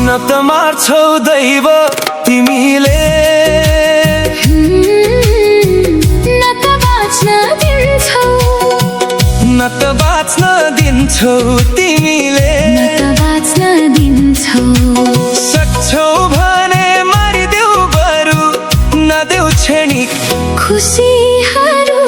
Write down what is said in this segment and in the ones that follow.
न त मार्छौ दैव तिमीले, न त बाँच्न दिन्छौ, न त बाँच्न दिन्छौ तिमीले, न त बाँच्न दिन्छौ। सक्छौ भने मारिदेऊ बरु, नदेऊ क्षणिक खुसीहरू।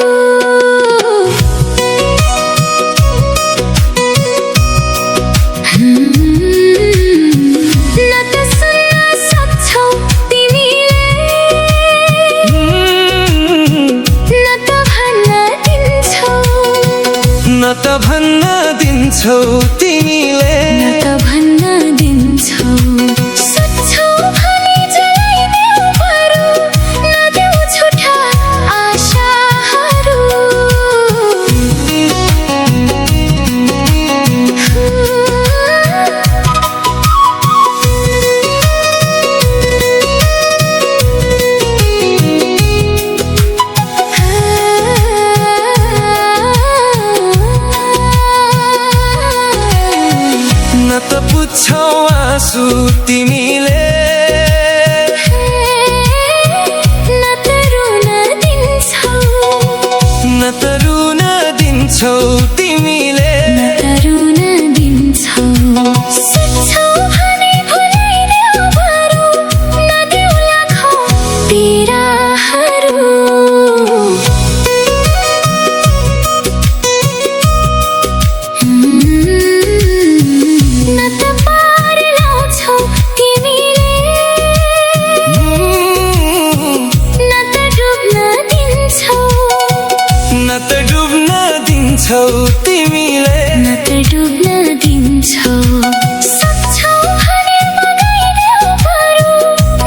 न त भन्न दिन्छौ तिमीले, न त भन्न दिन्छौ। सक्छौ भने जलाइदेऊ बरु, नदेऊ झुटा आशाहरू। न त पुच्छौ आँसु तिमीले, न त रुन दिन्छौ, न त रुन दिन्छौ तिमीले, न त रुन दिन्छौ। सक्छौ भने भुलाइदेऊ बरु, नदेऊ लाखौँ पीडाहरू। न त पार लाउँछौ तिमीले, न त डुब्न दिन्छौ, न त डुब्न दिन्छौ तिमीले, न त डुब्न दिन्छौ। सक्छौ भने बगाइदेऊ बरु,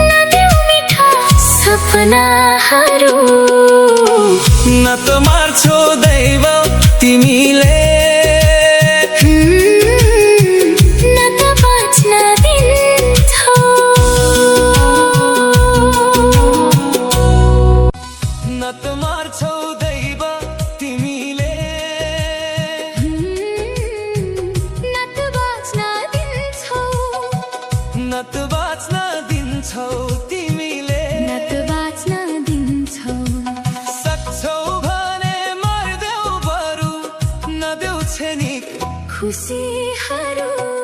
नदेऊ मिठा सपनाहरू। न त मार्छौ दैव तिमीले, न त बाँच्न दिन्छौ, न त मार्छौ दैव तिमीले, न त बाँच्न दिन्छौ, न त बाँच्न दिन्छौ तिमीले, न त बाँच्न दिन्छौ। सक्छौ भने मारिदेऊ बरु, नदेऊ क्षणिक खुसीहरू।